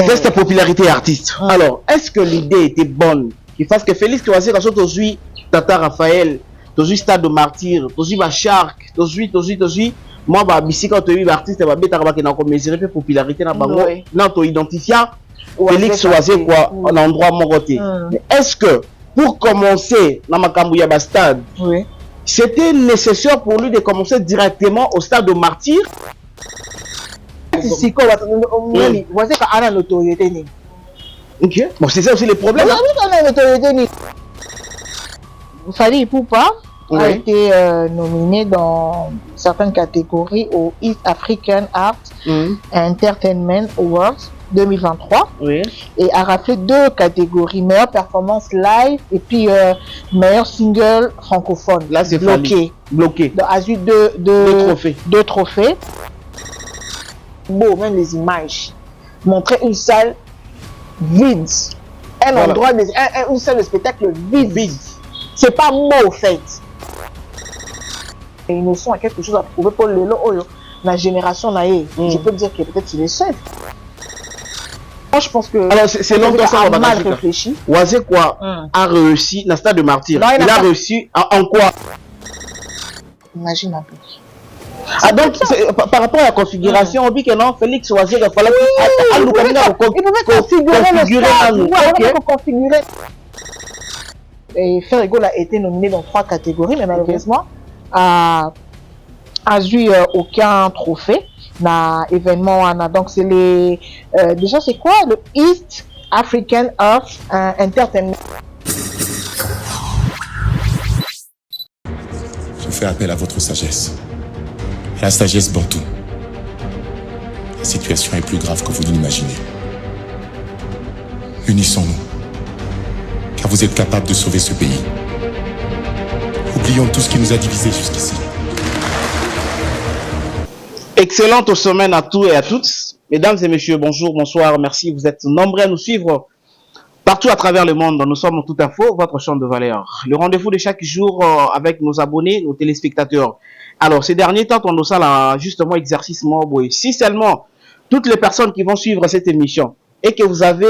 Test popularité artiste. Alors, est-ce que l'idée était bonne? Il fasse que Félix Kouazé, quand aujourd'hui, Tata Raphaël, aujourd'hui Stade de Martyr, aujourd'hui Shark, aujourd'hui, moi, si quand tu es artiste, tu vas mesurer la popularité, tu identifies Félix Kouazé, quoi, en endroit mon côté. Est-ce que, pour commencer, dans ma stade, c'était nécessaire pour lui de commencer directement au Stade de Martyr? Si quoi, voici qu'on a l'autorité. Ok. Bon, c'est ça aussi le problème. Fally Ipupa a été nominé dans certaines catégories au East African Art Entertainment Awards 2023 et a raflé 2 catégories, meilleure performance live et puis meilleur single francophone. Là, c'est bloqué. Donc, a eu 2 trophées. Beau, même les images montraient une salle vide, endroit une salle de spectacle vide. C'est pas beau au fait. Et ils sont à quelque chose à prouver pour le la génération naïe. Je peux dire que peut-être c'est les seuls. Moi je pense que alors c'est longtemps ça a mal réfléchi. Oisé quoi a réussi dans le Stade de Martyr. Il a réussi en quoi? Imagine un peu. Ah donc, par rapport à la configuration, on dit que non, Félix Oisé, il fallait configurer. Et Ferrego a été nominé dans 3 catégories, mais malheureusement, a eu aucun trophée dans l'événement. Donc, c'est les. Déjà, c'est quoi le East African Art Entertainment? Je fais appel à votre sagesse. La sagesse bantou. La situation est plus grave que vous ne l'imaginez. Unissons-nous, car vous êtes capables de sauver ce pays. Oublions tout ce qui nous a divisés jusqu'ici. Excellente semaine à tous et à toutes. Mesdames et messieurs, bonjour, bonsoir, merci. Vous êtes nombreux à nous suivre partout à travers le monde. Nous sommes Tout Info, votre champ de valeur. Le rendez-vous de chaque jour avec nos abonnés, nos téléspectateurs. Alors, ces derniers temps, on nous a justement exercice mobile. Si seulement toutes les personnes qui vont suivre cette émission et que vous avez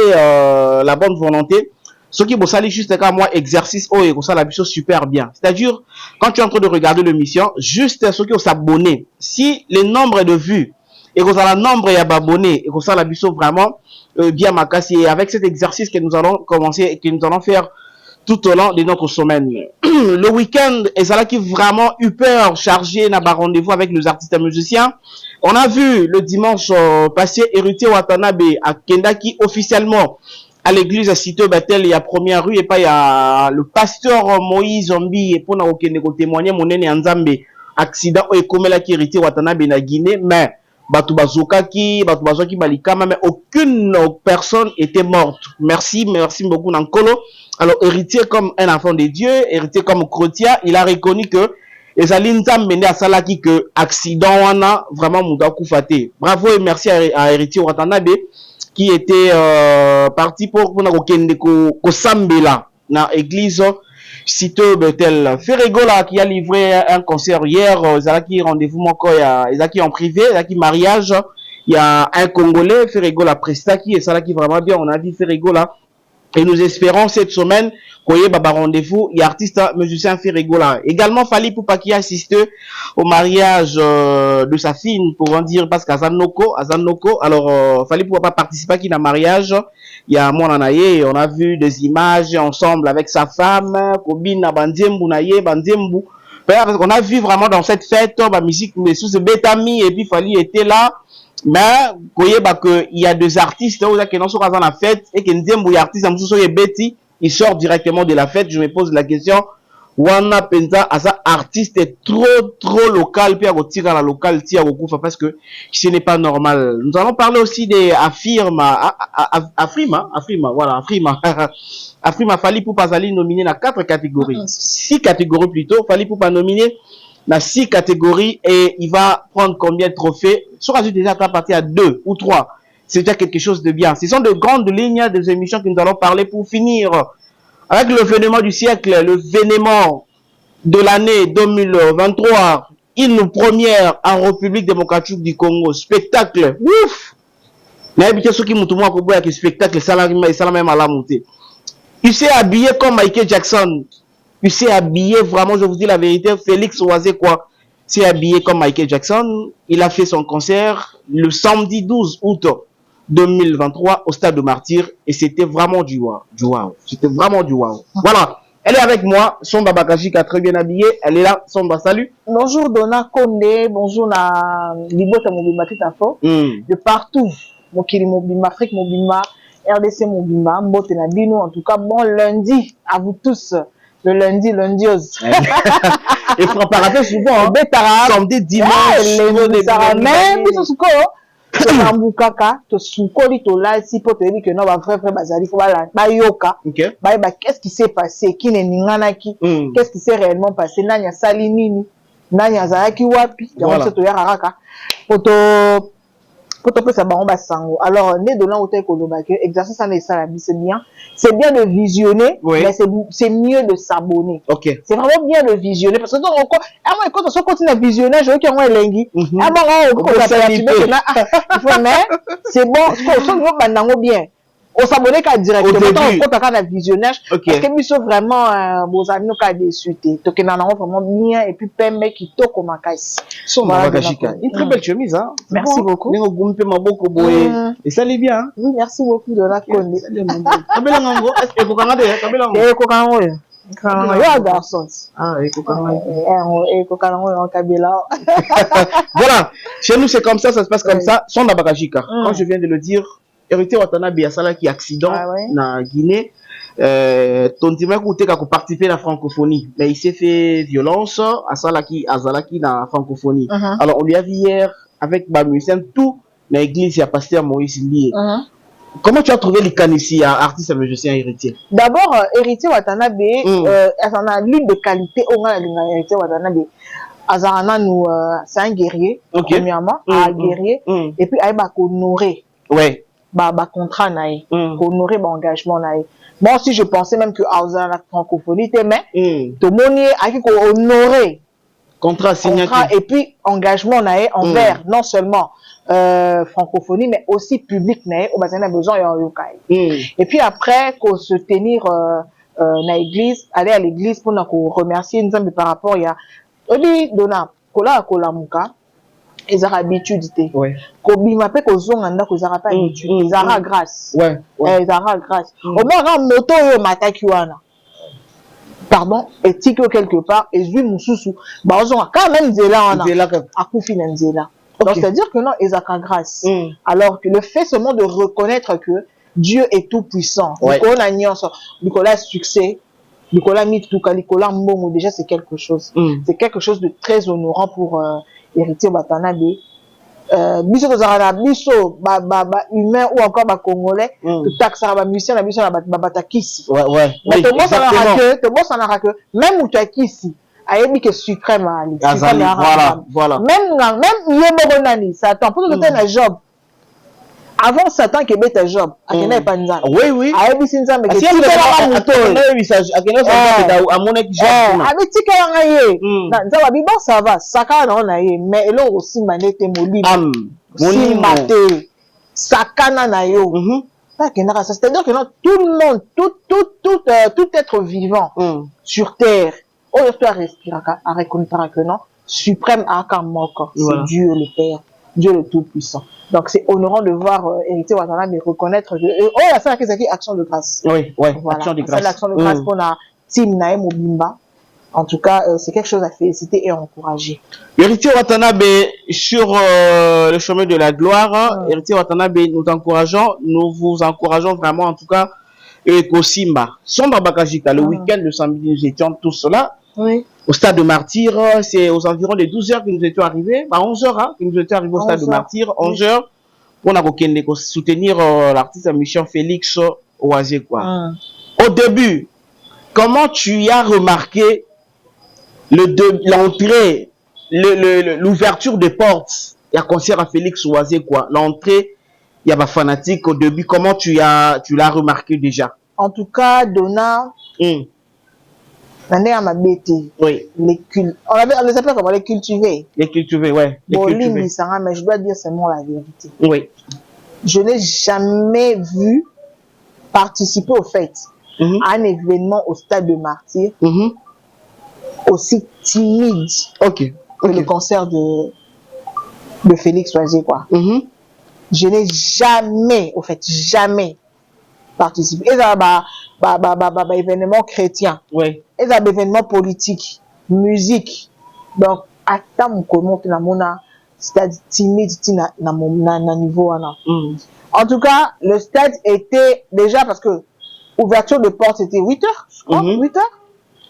la bonne volonté, ce qui vous salue juste comme moi, exercice, et vous la chose super bien. C'est-à-dire, quand tu es en train de regarder l'émission, juste ceux qui ont s'abonner. Si le nombre de vues et que vous avez le nombre d'abonnés et que vous avez la vision vraiment bien ma casse, et avec cet exercice que nous allons commencer et que nous allons faire tout au long de notre semaine. Le week-end, et ça là qui vraiment hyper chargé, n'a pas rendez-vous avec les artistes et musiciens. On a vu le dimanche passé Héritier Watanabe à Kendaki officiellement à l'église à Cité Batel, il y a première rue et pas il y a le pasteur Moïse Zombi et pour nous témoigner mon nene Nzambe accident et comme là qui Héritier Watanabe na Guinée, mais Batu Bazokaki, Batu Bazoki Balikama, mais aucune personne était morte. Merci beaucoup Nankolo. Alors, héritier comme un enfant de Dieu, héritier comme Krotia, il a reconnu que les Alinzam mené à Salaki que accident wana vraiment Mouda Koufate. Bravo et merci à héritier Watanabe qui était parti pour ko Sambela dans l'église Cité Betel. Ferregola qui a livré un concert hier, Zalaki rendez-vous moko ya Zalaki en privé, Zalaki mariage, il y a un Congolais Ferregola Prestaki et Zalaki vraiment bien, on a vu Ferregola. Et nous espérons cette semaine qu'on y ait un rendez-vous. Il y a artiste musicien Ferregola. Également, Fally Ipupa qui assiste au mariage de sa fille, pour en dire, parce qu'Azanoko. Alors, Fally Ipupa participer qui n'a mariage. Il y a mon anaye, on a vu des images ensemble avec sa femme, Kobina Bandiembu Naye, Bandiembu. On a vu vraiment dans cette fête, la musique, mais sous ce bétami, et puis Fally était là. Mais voyez que il y a deux artistes qui sont dans la fête et qui disent artiste il sort directement de la fête. Je me pose la question, wana penza asa artiste est trop local puis à retirer la locale tia parce que ce n'est pas normal. Nous allons parler aussi des Afrima voilà Afrima Fally Ipupa Zali nominé dans 4 catégories, 6 catégories plutôt. Fally Ipupa nominé dans 6 catégories et il va prendre combien de trophées? Sur rajoute déjà à partir à 2 ou 3. C'est déjà quelque chose de bien. Ce sont de grandes lignes des émissions que nous allons parler pour finir avec l'événement du siècle, l'événement de l'année 2023, une première en République démocratique du Congo. Spectacle, ouf! Mais habitué ceux qui m'ont tout moi pour boire spectacle ça là même à la montée. Il s'est habillé comme Michael Jackson. Il s'est habillé vraiment, je vous dis la vérité, Félix Oisé quoi. S'est habillé comme Michael Jackson. Il a fait son concert le samedi 12 août 2023 au Stade de Martyrs et c'était vraiment du wow. C'était vraiment du wow. Voilà. Elle est avec moi, Somba Bakajika, très bien habillée. Elle est là, Somba, salut. Bonjour Dona Kondé, bonjour na Libota Mobimba Titafo. De partout, Mokili Mobimba, Afrique Mobimba, RDC Mobimba, Mbote Nabino. En tout cas, bon lundi à vous tous. Le lundi, lundiose. Il faut pas rater souvent. Samedi, dimanche. Même, Kaka, to soukoli to là si pour te dire que non va frère bazali faut ba yoka. Ba qu'est-ce qui s'est passé qui ne ninganaki qu'est-ce qui s'est réellement passé nanya sali nini nanya zaki wapi donc c'est to yaraka poto pesa bango basango. Alors né donnant au ko lobake exercice ça c'est bien de visionner mais c'est mieux de s'abonner. C'est vraiment bien de visionner parce que donc encore quand on continue à visionner je veux qu'il y ait un lengi mais c'est bon ce qu'on bien on s'abonne qu'à directement quand on a visionnage parce que nous sommes vraiment vos amis nous déçus donc on a vraiment bien et puis permet qui to comme un caisse une très belle chemise hein. Merci beaucoup et ça l'est bien. Oui, merci beaucoup de la connaître. Voilà, chez nous c'est comme ça se passe comme ça. Son Bakajika, quand je viens de le dire, Héritier Watanabe Asala qui accident na Guinée. Ton dimanche où tu as participé à la francophonie, mais il s'est fait violence à Salaki, dans la francophonie. Alors on lui a vu hier avec Bamusien tout l'église il a passé à Moïse lié. Comment tu as trouvé les ici à artiste mais je sais un héritier? D'abord héritier Watanabe on a l'une de qualité au moins héritier Watanabe Azarana nous c'est un guerrier premièrement un guerrier et puis il va honorer contrat naï honorer engagement naï. Moi aussi je pensais même que Azarana la francophonie mais tout le monde a qui honorer contrat signé et puis engagement naï envers non seulement francophonie mais aussi public naï au besoin besoin et puis après qu'on se tenir na l'église aller à l'église pour nous remercier nous par rapport il y a Oli dona kola muka ezara habitude te ko bima pe ko zonga nda ko zara pa habitude ezara grâce ezara grâce au moins moto yo mataki wana pardon éthique quelque part et zui mususu ba ozonga quand même nzela wana akufi na nzela donc c'est à dire que non ezaka grâce alors que le fait seulement de reconnaître que Dieu est tout puissant Nicolas nyonso Nicolas succès Nicolas Mituka, Nicolas Mbongo, déjà c'est quelque chose. C'est quelque chose de très honorant pour héritier Watanabe. Biso kozara biso humain ou encore congolais, tout taxa ba musicien na biso na batakisi. Mais tout bon ça n'a que même ou takisi ayebi que suprême ali. Voilà. Même yemoronani, ça attend pour que tu aies un job. Avant Satan qui était un job, à quel pas nzam. Oui. Avec Sinzam qui était là moto. À quel à mon équipe. Avec tika ngaye. Nzaba bi bon ça va, saka na na ye, mais elo aussi manete moli. Si maté. Saka na yo. C'est-à-dire que tout le monde, tout être vivant sur terre, on doit respirer à reconnaître que non, suprême Akamoko, c'est Dieu le Père, Dieu le Tout-Puissant. Donc c'est honorant de voir héritier Watanabe reconnaître que ça c'est action de grâce. Oui, action de grâce. C'est l'action de grâce pour la team Nae Mobimba. En tout cas, c'est quelque chose à féliciter et à encourager. Héritier Watanabe sur le chemin de la gloire, héritier Watanabe, nous vous encourageons vraiment en tout cas Kosimba. Somba Bakajika, le week-end de samedi, nous étions tous là. Au Stade de Martyrs, c'est aux environs de 12h que nous étions arrivés, 11h que nous étions arrivés au Stade de Martyrs, 11h, pour nous soutenir l'artiste Michel Félix Oisé. Au début, comment tu as remarqué l'entrée, l'ouverture des portes, il y a concert à Félix Oisé, l'entrée, il y a des fanatiques au début, comment tu l'as remarqué déjà? En tout cas, Donna, on les appelle comment les cultivés. Les cultivés, mais je dois dire seulement la vérité. Oui. je n'ai jamais vu participer au fait à un événement au stade de Martyrs aussi timide que le concert de Félix Oisier, quoi. Je n'ai jamais, au fait, jamais participé. Et ça, événement chrétien. Et ça, événement politique, musique. Donc, à ta mon comment tu n'as stade timide na niveau en tout cas, le stade était déjà parce que ouverture de porte c'était 8h, je crois, 8h.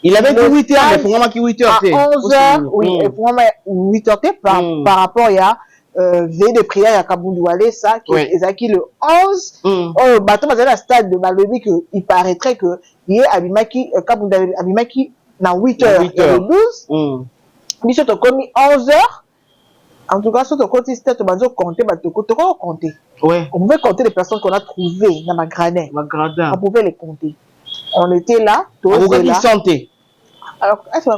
Il avait dit 8h, mais pour moi qui 8h à 11h, oui, et pour moi 8h par rapport à veille de prière à Kaboundouale, ça qui est le 11 oh bateau dans le stade de Malobi que il paraîtrait que il est Abimaki Kaboundouale Abimaki na 8h le 12 Biso to commis 11h. En tout cas, sur le côté, c'était compter, compter. Ouais. On pouvait compter les personnes qu'on a trouvées dans ma gradin. On pouvait les compter. On était là, tous les santé. Alors, est-ce que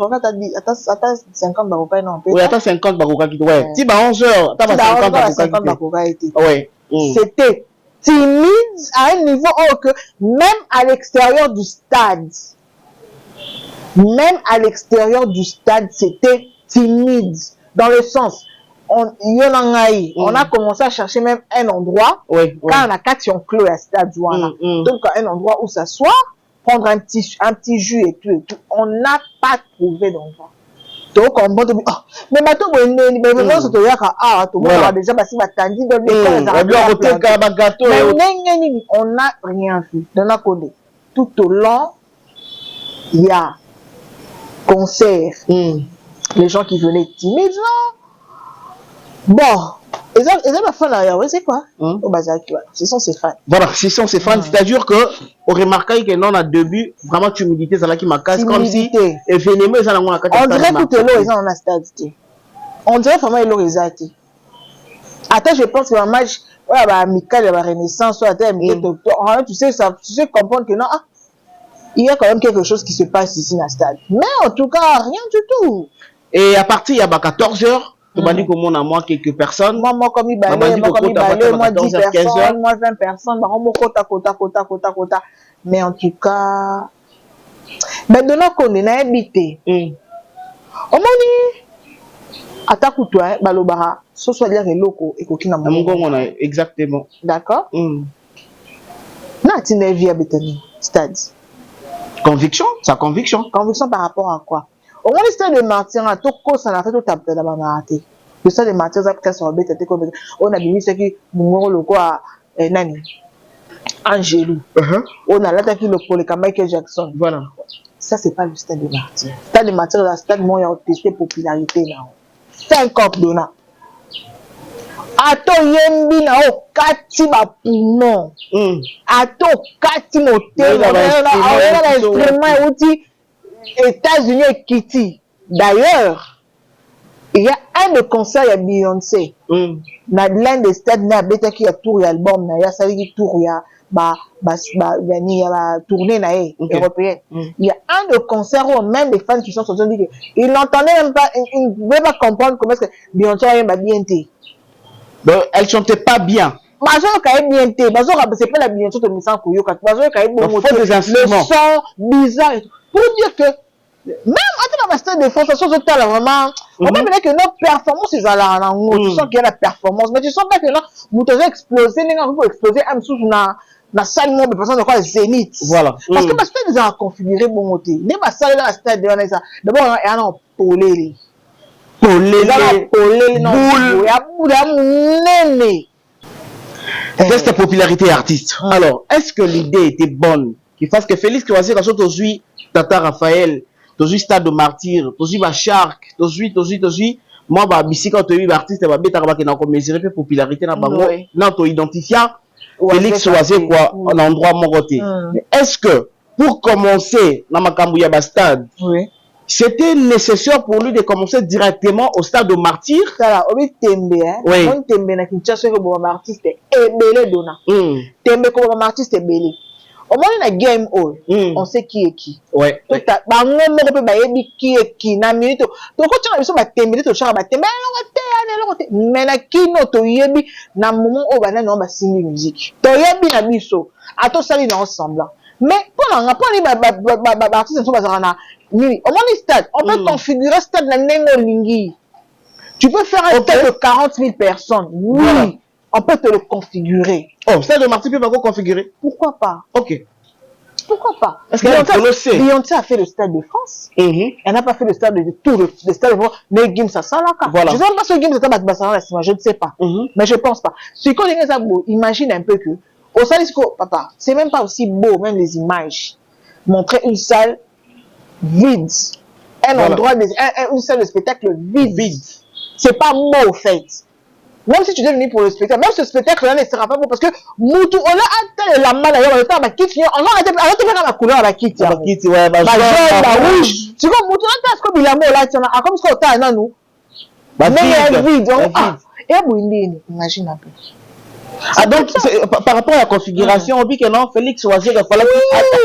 attends 50 baroka non? Oui, attends 50 baroka qui ouais. Si bah 11h, t'as 50 baroka était. Ouais. C'était timide à un niveau que même à l'extérieur du stade. Même à l'extérieur du stade, c'était timide. Dans le sens, on a commencé à chercher même un endroit. Quand on a 4 clos à stade, donc un endroit où s'asseoir, prendre un petit jus et tout. On n'a pas trouvé d'endroit. Donc on va dire, mais maintenant, on n'a rien vu. Tout au long, il y a concert, les gens qui venaient timides, non? Bon, ils ont la fin là, c'est quoi? Ce sont ces fans. Voilà, ce sont ces fans, c'est-à-dire que, on remarque que non, à début, vraiment, timidité, c'est là qui m'a cassé, comme si, événement, ça l'a on dirait tout le long, ils ont la stade. On dirait vraiment, ils l'ont réalisé. Attends, je pense que un match, amical de la Renaissance, tu sais comprendre que non, il y a quand même quelque chose qui se passe ici dans le stade. Mais en tout cas, rien du tout. Et à partir, il y a 14h, tu m'as dit que moi, moi, quelques personnes. Moi, comme il balait, moi, 10 personnes, moi, 20 personnes, kota. Mais en tout cas, maintenant qu'on est habité, on m'a dit, attaque toi, balobara, ce soit dire locaux et coquine à exactement. D'accord? N'a tu n'es vie à Bethany, stade. Conviction, sa conviction. Conviction par rapport à quoi? Au moins, le stade de Martyrs, tout cause, ça a fait tout taper là-bas, raté. Le stade de Martyrs, ça peut-être sur le bête, on a mis ce qui, mon le quoi, Nani, Angélou. On a l'attaqué le pour le Michael Jackson. Voilà. Ça, c'est pas le stade de Martyrs. Le stade de Martyrs, le stade, moi, il a testé popularité là. 50 donnants. Ato yembi na o kati ba poumon. Ato kati motel. On a l'instrument outil États-Unis et Kitty. D'ailleurs, il y a un de concert à Beyoncé. L'un des stades na beta qui a tour album na ya sali tour ya tournée na européenne. Il y a un de concert où même les fans qui sont sortis disent ils n'entendaient même pas, ils ne pouvaient pas comprendre comment est-ce que Beyoncé a bien été. Donc, elle chantait pas bien. C'est pas la Beyoncé de Missan Kouyoka. Le son bizarre. Pour dire que même à la stade de France, ça vraiment. On peut dire que notre performance est à la tu sens qu'il y a la performance, mais tu sens pas que non, vous avez explosé, vous explosé un sous na salle de personnes de quoi zénith. Voilà. Parce que le stade est configuré bon côté. N'est pas ça là stade de ça. D'abord il y a un polé. Test de popularité artiste. Alors, est-ce que l'idée était bonne qu'il fasse que Félix Oisier, quand on suit Tata Raphaël, on suit Stade de Martyrs, on suit Shark, on suit, moi, ici, quand on suit l'artiste, on va mesurer la popularité, on identifie Félix Oisier, quoi, en endroit mon côté. Est-ce que, pour commencer, dans ma stade, c'était nécessaire pour lui de commencer directement au stade de Martyrs. Oui. On tembe na Kinshasa ko ba artiste ebele dona. Tembe ko ba artiste ebele. Au moins, il y a game all. On sait qui est qui. Ouais. Tout à qui est qui. Na minute. Donc, quand tu as besoin de t'aimer, tu as besoin de mais na qui no to yebi na moment où bana no ba sing musique. To yebi na biso. Ato sali na ensemble. Mais pour les artistes sont basés na ni. Au moins, les stades. On peut configurer stade na nengo lingi. Tu peux faire un stade de 40 000 personnes. Oui. Voilà. On peut te le configurer. Oh, stade de Marty peut pas configurer. Pourquoi pas? Ok. Pourquoi pas? Parce que Beyoncé a fait le stade de France. Elle n'a pas fait le stade de tout le stade de France. Mais Gims ça là. Voilà. Je ne sais pas si Gims ça va je ne sais pas. Mais je pense pas. Ce qu'on dit ça beau, imagine un peu que au Salisco, papa, c'est même pas aussi beau, même les images. Montrer une salle vide. Un endroit, une salle de spectacle vide. C'est pas beau au fait. Même si tu dois venir pour le spectacle, même ce spectacle-là ne sera pas bon parce que Moutou, on a atteint la main d'ailleurs, on a atteint ma kit, on a atteint la couleur à la kit. La kit, ouais, jaune, la rouge. Tu vois, Moutou, on a ce qu'on a là, tu as comme ce qu'on a là, nous. Mais il y a vide. Et à Bouindé, imagine un peu. Ah donc, par rapport à la configuration, on dit que non, Félix Oisier, il fallait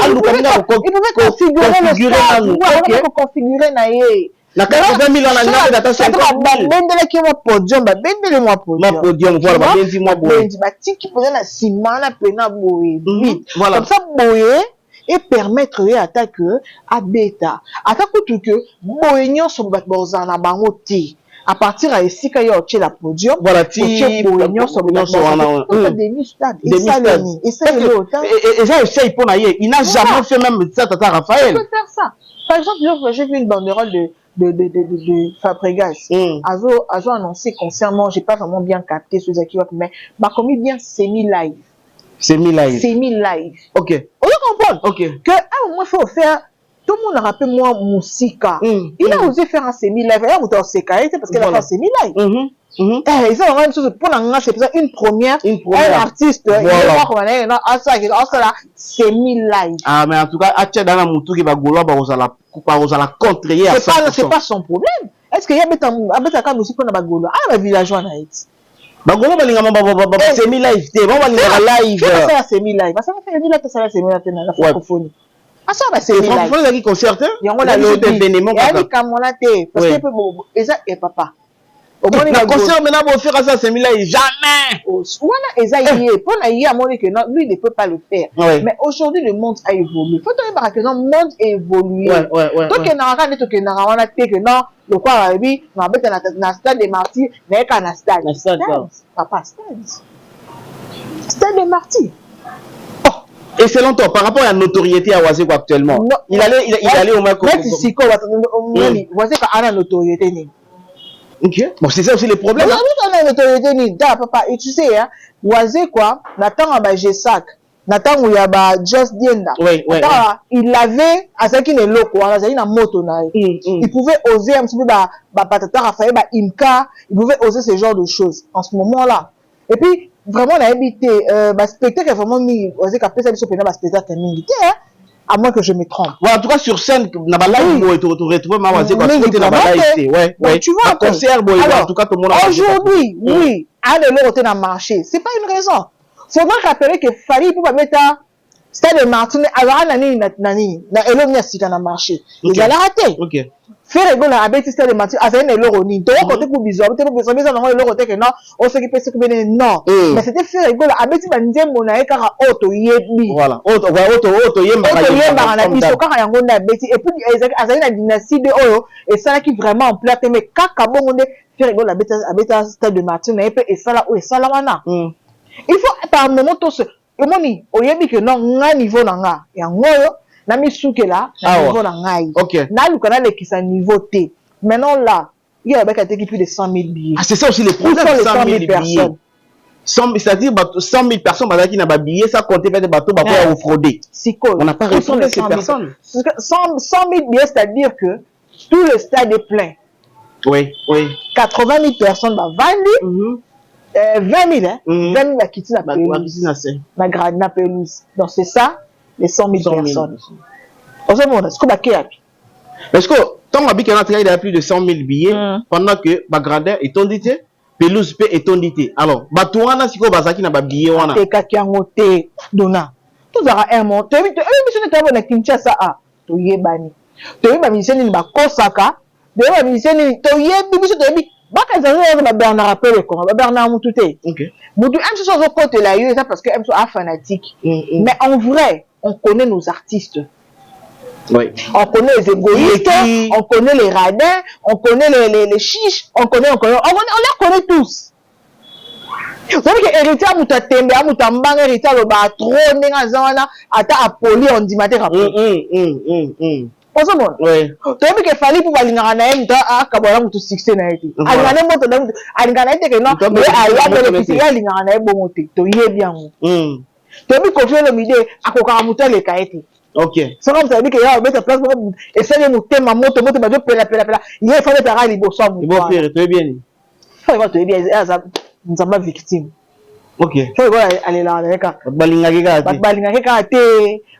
qu'il pouvait configurer le stade. Il pouvait configurer naïe. La 80 000 ans, la data 50 000. Bendele qui est podium, bendele moi podium. Podium, voilà, benzi moi boye. Benzi qui posait la ciment, la pena boye. Voilà. Comme ça boye et permettre à attaque à bêta. Attaque tout que boye sur bazana bango ti. À partir à ici quand il y a la podium, voilà, ti boye sur bazana. Demi stade. Et ça et ça essaye pour naïe. Il n'a jamais fait même ça tata Raphaël. Tu peux faire ça. Par exemple, j'ai vu une banderole de Fabregas. Azo annoncé concernant, j'ai pas vraiment bien capté ce qui va, mais m'a commis bien semi-live. Semi-live. Semi-live. Ok. On doit comprendre. Ok. Que, à un moment, il faut faire, tout le monde a rappelé moi, Moussika. Il a osé faire un semi-live. D'ailleurs, vous avez parce qu'elle a fait un semi-live. Et ça, même chose, pour c'est une première, un artiste, semi-live. Ah, mais en tout cas, Atia dans la moutou qui va gouloir, la contrer. C'est pas son problème. Est-ce qu'il y a un musique pour la gouloir? Ah, la villageois, naït. Bagolo semi-live, live. Ça, semi-live. Ça fait semi-live, ça semi-live dans la francophonie. Ah, ça va semi-live. Franchement, il y a concert. Il y a événement. Il y a des camonatés. Parce que, et ça, et papa. Le concert maintenant pour faire ça c'est là jamais. Pour lui il ne peut pas le faire. Mais aujourd'hui le monde a évolué. Faut te dire que le monde a évolué. Donc il n'a rien que non le quoi lui on va mettre dans stade des martyrs mais qu'un stade. Papa stade des martyrs. Et selon toi, par rapport à la notoriété à Oisier actuellement, il allait au moins comme si quoi Oisier a la notoriété. Ok. Bon, c'est ça aussi les problèmes. Papa, et tu sais, hein, Oisier quoi, Nathan a ba G-Sac, Nathan où il y a ba Just Dienda. Il avait, à ce qui n'est l'eau quoi, il a une moto. Il pouvait oser un petit peu ba Patata Raphaël, ba Imka, il pouvait oser ce genre de choses en ce moment-là. Et puis, vraiment, on a habité, spectacle est vraiment mis, Oisier qui a fait ça, il a spectacle militaire, hein. À moins que je me trompe. Ouais, en tout cas, sur scène, tu vois, un concert, en tout cas, tout le monde aujourd'hui, oui, à de l'autre dans le marché. C'est pas une raison. Faudra rappeler que Fali peut pas mettre stade de Martine, alors, nani, elle est aussi dans le marché. Il a raté. Ok. Faire rigolo à bêtise stade de Martine, avec un euro ni. Donc, côté pour bizarre, peut-être pour bizarre, mais ça non, l'euro que non, on sait qu'il peut se couper non. Mais c'était faire rigolo à bêtise, bah, n'dien mon aïe, car auto yebi. Voilà. Auto yemba. Auto yemba, na biso, car yango na bêtise. Et puis, azali la dynastie de Oyo, et ça là qui vraiment en plate, mais kaka bon, on est faire rigolo à bêtise stade de Martine, et ça là, et ça là, mana. Il faut, par moment, tout ce, et moni, oyebi que non, nga niveau nanga, yango yo, na mi souke là, na niveau nangai. Ok. Na lukana le qui sa niveau T. Maintenant là, il y a plus de 100 000 billets. Ah, c'est ça aussi les problèmes. 100 000 personnes. C'est-à-dire 100 000 personnes qui n'ont pas billets, ça compte faire des bateaux pour frauder. On n'a pas répondu à ces personnes. 100 000 billets, c'est-à-dire que tout le stade est plein. Oui. 80 000 personnes vont vendre. 20 000, hein. 20 000 va quitter la pelouse. Donc c'est ça, les 100 000 personnes. Au ce moment, c'est quoi parce que tant qu'il y a plus de 100 000 billets, pendant que ma grandeur est tondité, pelouse est tondité. Alors, batouana si ko bazaki na ba billet wana. Te kakiangote dona. Tout ça un monde. Tu as vu, tu as Kinshasa, tu y es banni. Tu as vu, ma mission n'est pas Kosaka. Tu as vu, ma mission n'est pas Kosaka. Baka zaza Bernard appelle comment Bernard Moutouté. OK. Moutou aime ce genre côté là, ça parce que aime soit fanatique. Mais en vrai, on connaît nos artistes. Oui. On connaît les égoïstes, on connaît les radins, on connaît les chiches, on les connaît tous. Vous savez que héritier Mouta Tembe, Mouta Mbang, héritier le trop nenga zana ata apoli on dit matin rapport. Oui. Tu as vu qu'il fallait pour Balingana naïm à Kabala Moutou succès naïti. Alingana moto naïm, Alingana naïti que non, mais aïe de l'épicerie Alingana naïm bon moté. Tu y es bien. Tu as vu qu'on fait le midi à Kokaramouta les kaïti. OK. C'est comme ça dit que ya mettre place pour essayer de monter ma moto ba de pela. Il faut mettre à libo so mo. Bon faire, tu es bien. Tu es bien, nous sommes victimes. OK. Tu vois aller là avec Balinga te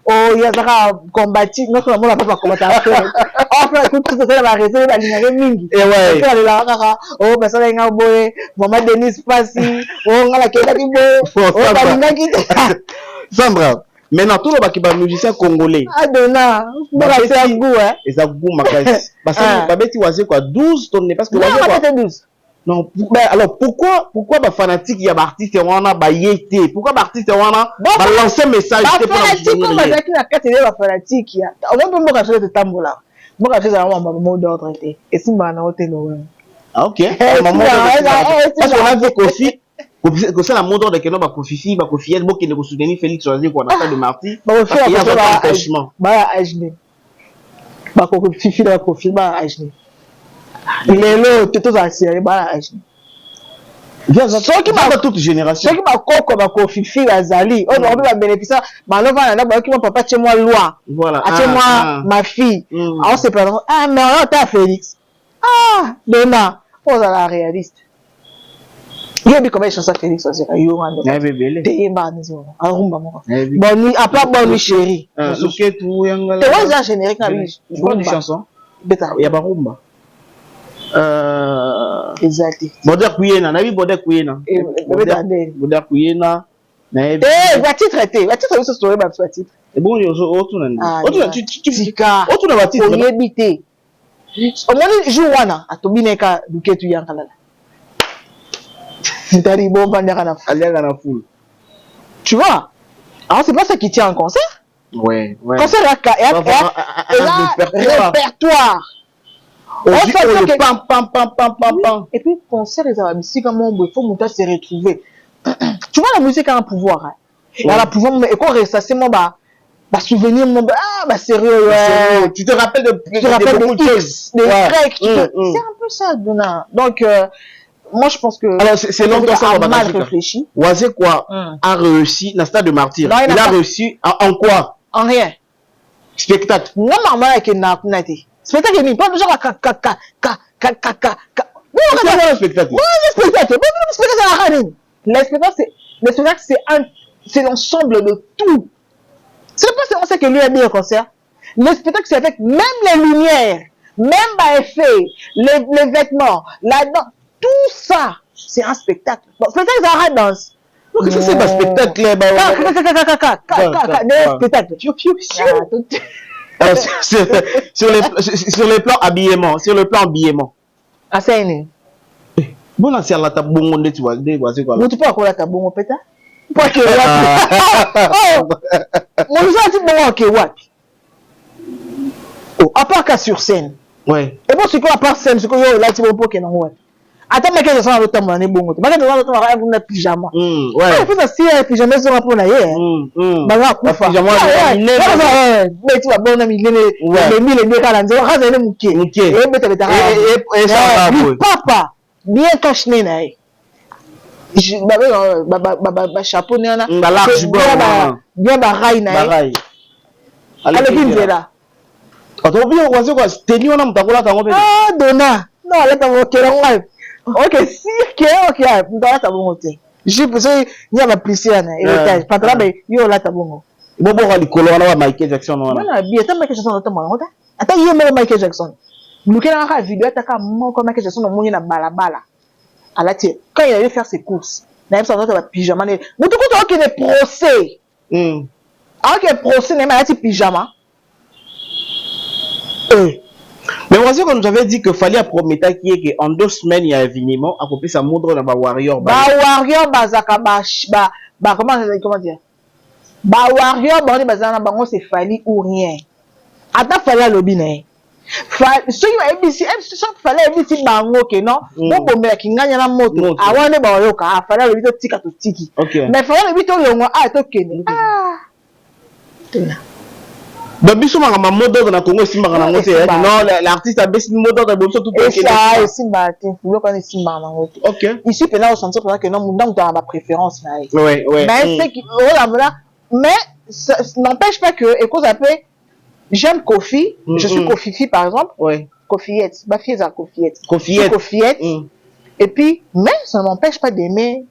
oh ya saka combattre notre monde n'a pas combattre après tout ça va rester balinga mingi et ouais aller là kaka oh personne nga boye maman Denise Passi oh ngala kenda ki boye oh balinga ki Sandra. Maintenant, tout le monde qui est musicien congolais. Adona, c'est un goût, hein. Et ça goût, ma caisse. Parce que, Babeti, oisé quoi, 12 tonnes, parce que, non, 12. Non, alors, pourquoi, les fanatiques, il y a des artistes, on a yété. Pourquoi les artistes, on a lancé un message? Les fanatiques, on va dire qu'il y a 4 élèves fanatiques. On va pas me faire ce tambour-là. Moi, je fais un mot d'ordre. Et si, ma note est loin. Ah, OK. Parce qu'on a vu Kofi. Que c'est la mode de que non ba Kofi ba Kofi elle qui ne soutenir Félix choisir quoi dans de Marty parce qu'il y a un empêchement ba ajne ba Kofi la Kofi ba ajne il est là tout ça c'est ba ajne bien ça qui va toute génération qui va koko ba Kofi azali on va bénéficier ba non va na ba qui mon papa chez moi loi voilà chez moi ma fille on sait pas mais on t'a Félix Dona on la réaliste. Il y a comment ça Félix aussi yo ngando te mba nizo arumba moko bon à part bon chéri souké tout yangala te vois ça générique na lui bonne chanson beta ya ba rumba exact boda kuyena na bi boda kuyena boda kuyena na va titre ça story ba titre et bon yo otu na tu otu na ba titre on yebité au moins jour wana atobineka duketu yankala. Tu vois? Alors c'est pas ça qui tient en concert. Ouais. Concert et répertoire. Et puis concert et la musique il faut monter se retrouver. Tu vois la musique a un pouvoir. Elle a un pouvoir et quand reste moi bah souvenir mon sérieux tu te rappelles de X des grecs. C'est un peu ça Dona. Donc moi, je pense que. Alors, c'est longtemps ça, on va mal réfléchi. Oisé quoi a réussi dans le stade de martyr. Non, il a réussi en quoi? En rien. Spectacle. Non, maman, avec une nappé. Spectacle, il n'y a pas de genre à c'est un spectacle. Oui, le spectacle. Le spectacle, c'est l'ensemble de tout. C'est pas seulement ça que lui a dit au concert. Le spectacle, c'est avec même les lumières, même les effets, les vêtements, la danse. Tout ça, c'est un spectacle. Bon, spectacle, c'est un danse. Donc, ça, c'est un spectacle. Spectacle. Sur le plan habillement. Ah, c'est une. Bon, c'est la tabongo de tu vois. Vous tu peux encore la tabongo, peut-être? Pas que mon usage dit bon, ok, what? À part qu'à sur scène. Ouais. Et bon, c'est quoi à part scène? C'est quoi là, tu vois, pour qu'il y ait un what? Attends, mais qu'est-ce que ça va être mon bon? Mais qu'est-ce que ça va être un pyjama? Ouais. Il faut si un pyjama sur un peu là, bah là, quoi? Pyjama, mais tu vas bon, ami, les mille et bien calendrier, on va aller mouquer. Et mettre les tarés. Et ça va. Papa, bien caché, naï. Chapeau, nana. Bien baraille, naï. Allez, bien là. Attends, bien, on va dire quoi? Tenu, on a mon taboula, t'as compris? Ah, Dona. Non, allez, t'as mon cœur, ok, si, ok, t'as bon côté. J'ai besoin, il y a ma plissée, héritage. Pantalon, mais il y a là, t'as bon. Bon, les colons, on a Michael Jackson. Non, bien, t'as Michael Jackson, attends, il y a Michael Jackson. Nous, quand on a une vidéo, t'as comme Michael Jackson, on a une balabala. À la tienne, quand il allait faire ses courses, il y a un pyjama. Mais tout le monde, il y a des procès. Alors que procès n'est pas un pyjama. Mais voici qu'on nous avait dit qu'il fallait promettre qu'en 2 semaines il y a un événement à couper sa moudre dans la warrior. Warrior bazaka comment dire? Warrior bandi bazana bango c'est fali ou rien. Ata fali lobby né. So you ABC so fali ABC bango ke non. Bon bon mais ki nganya na moto. Awane ba yoka fali lobby to tika to tiki. Mais fali lobby to longo to kene. Donc, biso mangama modo na Congo si mangana ngote non l'artiste a baissé modo de bosso tout et ça et si baté vous connais si mangana ngote. OK. Ici peut là au sentir que non mon dans ma préférence là. Ouais. Mais c'est qui mais ça n'empêche pas que et cause après j'aime Kofi, je suis Kofifi par exemple. Ouais. Kofiette, ma fille est Kofiette. Et puis mais ça ne m'empêche pas d'aimer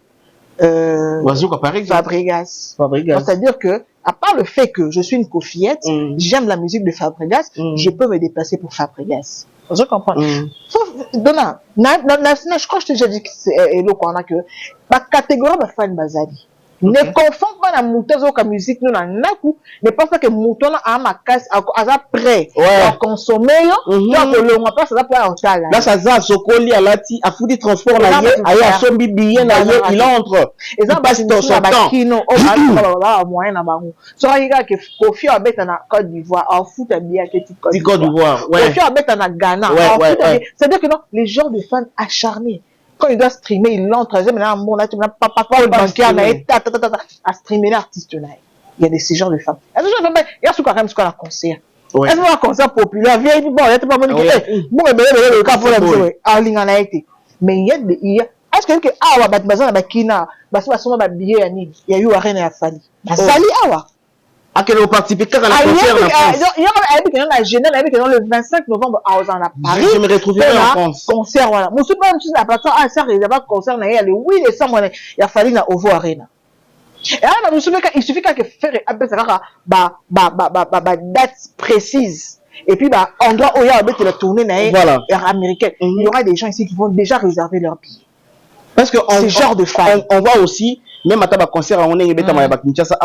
Fabregas. C'est-à-dire que à part le fait que je suis une Kofiette, j'aime la musique de Fabregas, je peux me déplacer pour Fabregas. Je comprends. Donna, je crois que je t'ai déjà dit que c'est que ma catégorie ma fan bazali. Ne confonds pas la mouton avec la musique nous na naku, ne pense pas que mouton a ma casse à prêt à consommer donc le on pas ça va pas en tal. Là ça za sokoli alati a foutu transport na ye aya sombi billet na ye il entre et ça passe dans son temps kino au moyen na bango so regarde que Kofi abeta na Côte d'Ivoire en foot à billet que Côte d'Ivoire Kofi abeta na Ghana c'est-à-dire que non les genres de fans acharnés quand il doit streamer, il l'entre. Maintenant, bon, là, tu n'as pas le banquier à streamer l'artiste. Il y a de ces genres de femmes. Il y a ce qu'on a un concert. Est-ce qu'on a un concert populaire? Vieille, bon, il y a pas mal de gens. Bon, le cas pour la en ligne en a été. Mais il y a. Est-ce que ah, bah, bazan na bakina, basi soma ba billet ya nini? Il y a eu arena ya Fali. Bazali awa. À quel participer à la concert en France. Il y a un Genève, il y a le 25 novembre à Paris. Je me retrouverai en France. Concert, voilà. Mon super chose la plateforme, ah, ça, il y a pas concert, il y a le 8 décembre, il y a fallu na Ovo Arena. Et là, il suffit qu'à faire appel ça date précise. Et puis, endroit où il y a la tournée américaine. Il y aura des gens ici qui vont déjà réserver leur billet. Parce que ce genre de fans. On voit aussi, même à ta concert, on est bêta à Kinshasa,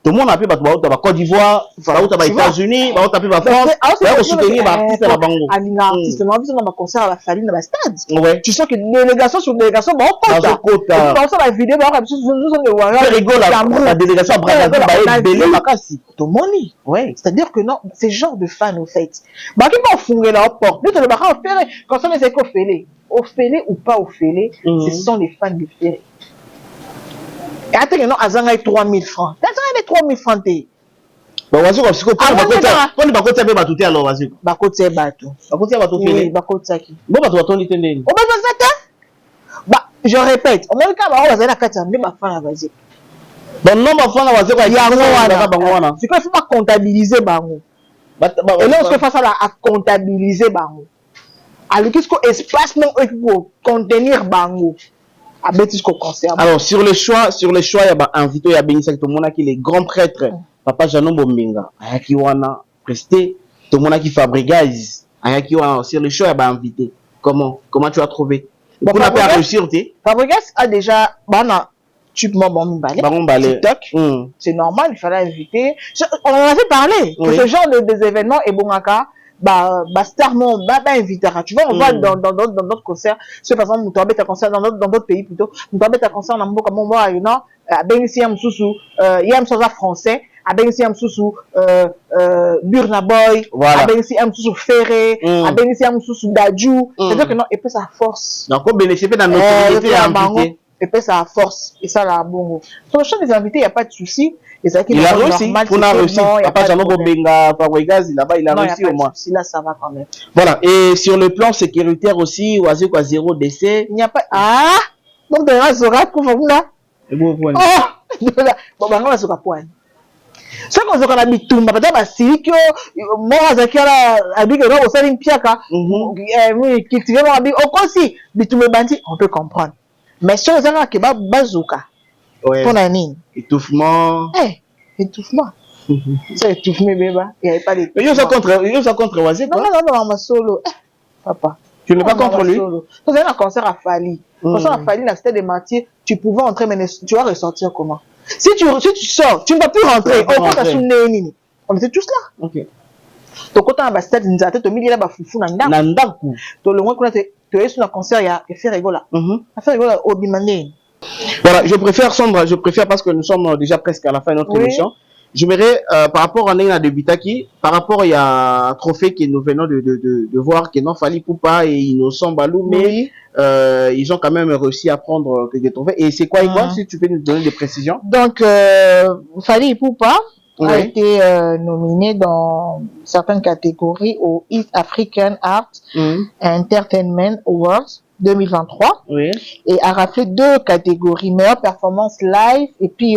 tout le monde a pu battre la Côte d'Ivoire, aux États-Unis, la France, pour soutenir l'artiste à la Bango. L'artiste, on a vu dans concert à la Fali dans le stade. Tu sens que délégation sur délégation, on pense à la vidéo, c'est rigolo, la délégation à Brazzaville, c'est-à-dire que non, c'est genre de fans au fait. Bah, qui vont fouiller leur porte. Nous, on va faire, quand on est éco-fêlé, Ophélie ou pas Ophélie, ce sont les fans de Ferré. Et attends, non, Azanga 3000 francs. Azanga 3000 francs. Bon, vas-y, parce que quand le bateau t'appelle Batouté, alors vas-y. Bateau t'es bateau. Bateau t'es bateau. Oui, bateau t'es qui. Bon, bateau t'es l'itendé. Oh, bah, je répète, on va le faire, la carte, mais ma femme, vas-y. Bon, non, ma femme, vas-y, quoi, il y a un c'est quoi, il faut pas comptabiliser, Bango. Et là, on se fait ça à comptabiliser, Bango. Alors, qu'est-ce qu'on espace pour contenir Bango? Alors, sur le choix, il y a invité, il y a Benissa, tout le monde qui est les grands prêtres. Papa Janon Bombinga, Ayaki Wana, Presté, tout le monde qui Fabregas, Ayaki Wana, sur le choix, il y a invité. Comment tu as trouvé? Vous n'avez pas réussi, Fabregas a déjà, TikTok. C'est normal, il fallait inviter. On en avait parlé, que ce genre des événements est bon à cas. Star non invitera. Tu vois, on va dans d'autres concerts. C'est par exemple, nous un concert dans d'autres pays plutôt. Nous un concert dans beaucoup comme moi, non. À Benisiam Soussou, Yam Sosa français. À Benisiam Soussou, Burna Boy. À Benisiam Soussou Ferré. À Benisiam Soussou Dadju. C'est-à-dire que non, et puis ça force. Donc, on bénéficie de notre notoriété. Et puis ça force. Et ça la bon. Sur le champ des invités, il n'y a pas de souci. Il a réussi, on a réussi. Papa Jean Bobenga, Fabregas, là-bas, il a réussi au moins. Là, ça va quand même. Voilà, et sur le plan sécuritaire aussi, Oazio quoi, 0 décès. Il n'y a pas. Ah! Donc, de là, Zora, pour vous là. Bon, point. Oh! Bon, on va se point. Ce qu'on se connaît, Bitumba, peut-être, si que moi, Zakara, Abik, on s'est une piaka. Oui, qui tire mon Abik, au aussi, Bitumba Bandi, on peut comprendre. Mais sur les gens qui va bazooka. Pour la ligne. Étouffement. Étouffement. C'est étouffement, bébé. Il n'y avait pas d'étouffement. Il y a contre Oazé, quoi. Non, ma solo. Papa. Tu n'es pas contre lui? Nous avons un concert à Fali. Concert à Fali, la cité des Martyrs, tu pouvais entrer, mais tu vas ressortir comment? Si tu sors, tu ne vas plus rentrer. On était tous là. Ok. Donc, quand on a bastard, nous avons mis là-bas foufou Nandaku. Donc, le moins qu'on a fait, tu es sur le concert, il y a fait rigola. Fait rigola au Bimane. Voilà, je préfère Sandra, parce que nous sommes déjà presque à la fin de notre émission. J'aimerais, par rapport à Nena de Bitaki, par rapport il y a un trophée que nous venons de voir, que non Fally Poupa et Innocent Balou, mais ils ont quand même réussi à prendre des trophées. Et c'est quoi, si tu peux nous donner des précisions? Donc, Fally Poupa a été nominé dans certaines catégories au East African Art Entertainment Awards 2023 et a raflé 2 catégories, meilleure performance live et puis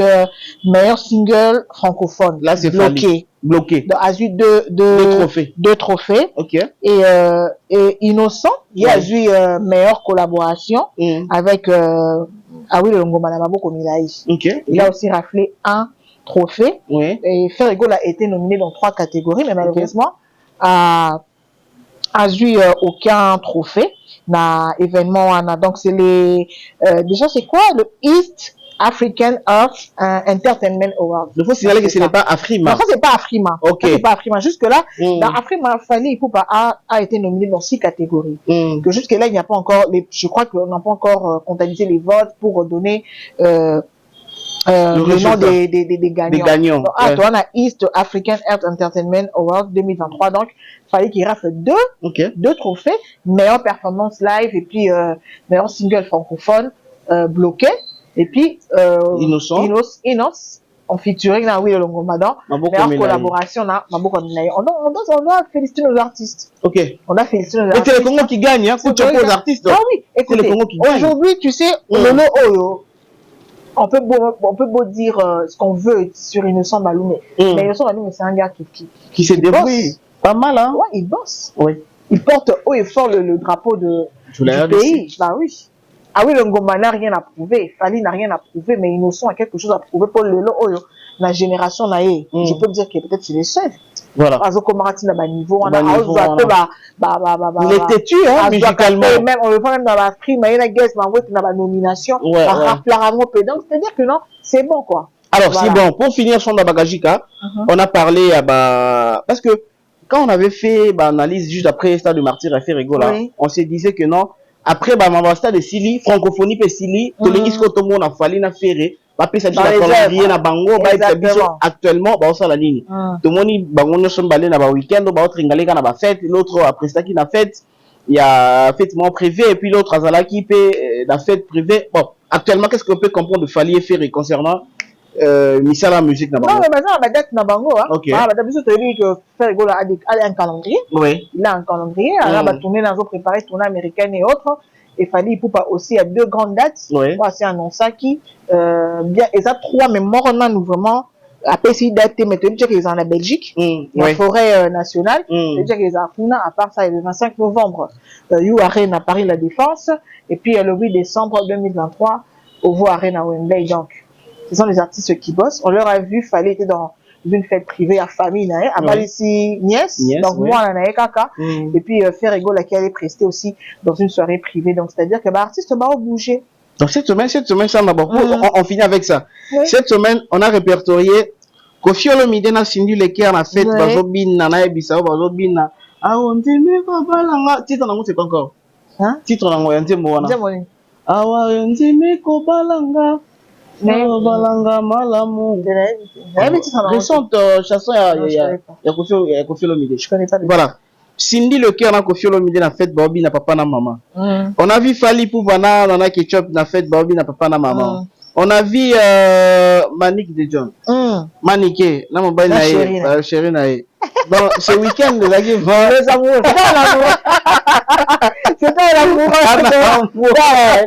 meilleur single francophone. Là, c'est bloqué. Donc, a eu 2 trophées. Ok. Et Innocent, il a eu meilleure collaboration avec Awi Longoma Namabo Komilaï. Il a aussi raflé 1 trophée. Et Ferrigo a été nominé dans 3 catégories, mais malheureusement a eu aucun trophée dans l'événement. Donc c'est les déjà c'est quoi le East African Arts Entertainment Awards. Il faut signaler que ce n'est pas Afrima. Non, ça c'est pas Afrima. Ok. C'est pas Afrima. Jusque là, dans Afrima, Fally Poupa a été nominé dans 6 catégories. Que jusque là il n'y a pas encore je crois qu'on n'a pas encore comptabilisé les votes pour donner le nom des gagnants. Donc, toi, on a East African Art Entertainment Awards 2023. Donc, il fallait qu'il rafle 2 trophées. Meilleure performance live et puis meilleur single francophone bloqué. Et puis, Innocent en featuring dans Will Longomadan. Meilleure collaboration dans Maboko Milaye. On doit féliciter nos artistes. Ok. On a félicité nos artistes. C'est les Congos qui gagnent, hein. C'est les artistes. Ah oui. Écoutez, les Congos qui gagnent. Aujourd'hui, tu sais, on peut beau dire ce qu'on veut sur Innocent Balou, mais Innocent Balou, c'est un gars qui se débrouille. Pas mal, hein? Ouais, il bosse. Oui. Il porte haut et fort le drapeau du pays. Bah oui. Ah oui, le Ngoma n'a rien à prouver. Fally n'a rien à prouver, mais Innocent a quelque chose à prouver pour la génération naïe. Je peux dire que peut-être c'est les seuls. Voilà. Azo Komarati n'a pas niveau. Il est têtu, hein, musicalement. Même, on le voit même dans la prime, il y a une guest, dans la nomination. Donc, c'est-à-dire que non, c'est bon, quoi. Alors, c'est bon. Pour finir, Chanda Bagajika, on a parlé parce que quand on avait fait l'analyse juste après Stade de Martyr à Ferrigo, on se disait que non, après, Stade de Sili, francophonie et Sili, tout le monde a Tomo, Fally, na Ferré. Actuellement ça la ligne tout le monde bango sont balé na ba week-end ba autre ngaleka na ba fête l'autre après ça qui na fête il y a fêtement privé et puis l'autre azala qui peut la fête privée. Bon, actuellement qu'est-ce qu'on peut comprendre de Fally et Ferré concernant la musique na bango? Non, mais ça va date na bango, hein. OK. Ah, bah d'habitude tu dis que Ferré a un calendrier. Oui. Il a un calendrier, là va tourner dans autres préparer tournée américaine et autres. Et Fally Poupa aussi a 2 grandes dates. C'est annoncé qui bien et ça 3 mais moronnant vraiment après si date mais tu dis qu'ils en la Belgique, la forêt nationale, tu dis qu'ils a Funa à part ça le 25 novembre You Arena à Paris la Défense et puis le 8 décembre 2023 au Vo Arena à Wembley. Donc ce sont les artistes qui bossent. On leur a vu Fally était dans une fête privée à famille à Balisi Niès, donc moi on a kaka et puis Ferrigo qui allait prester aussi dans une soirée privée. Donc c'est à dire que l'artiste va bouger. Donc cette semaine ça d'abord on finit avec ça. Cette semaine on a répertorié Koffi Olomide na Cindy Leker na fête bazobina na ebisa bazobina on dit mais balanga titre nango c'est pas encore titre nango ya nzembo wana awa nzime ko balanga balanga malamu récente chanson ya Koffi Olomide. Je connais pas. Voilà. Cindy Leker na Koffi Olomide na fête Bobby na papa na maman. On a vu Fally Poupa na Ketchup na fête Bobby na papa na maman. On a vu Manique de John. Manique na mobile na chérie na ye. Donc ce week-end les amoureux. C'était l'amoureux.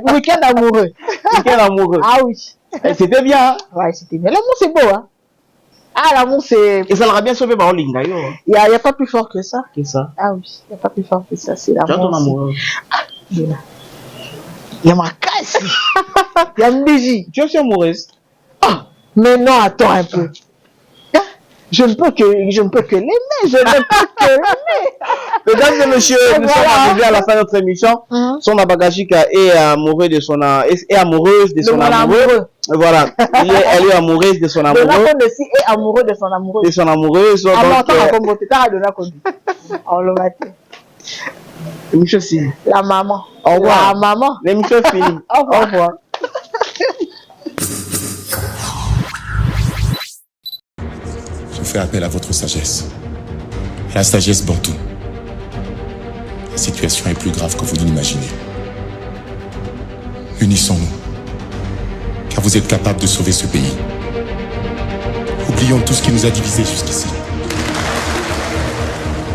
Le week-end amoureux. Week-end amoureux. Ah oui. C'était bien. Ouais, c'était bien. L'amour c'est beau, hein. Ah, l'amour c'est. Et ça l'aura bien sauvé par Olinga, yo. Il y a pas plus fort que ça. Ah oui, il y a pas plus fort que ça. C'est l'amour. Tu as ton amoureux. Il y a ma casse. Il y a Mbiji. Tu es aussi amoureuse. Ah, mais non, attends un peu. je ne peux que l'aimer, je ne peux que l'aimer. Mesdames et messieurs, nous sommes arrivés à la fin de notre émission. Son Abagashika est amoureuse de son amoureux. Voilà, elle est amoureuse de son amoureux. Donako aussi est amoureux de son amoureuse. De son amoureuse. La maman. Au revoir. La maman. L'émission est finie. Au revoir. Je fais appel à votre sagesse. À la sagesse bantou. La situation est plus grave que vous ne l'imaginez. Unissons-nous. Car vous êtes capables de sauver ce pays. Oublions tout ce qui nous a divisés jusqu'ici.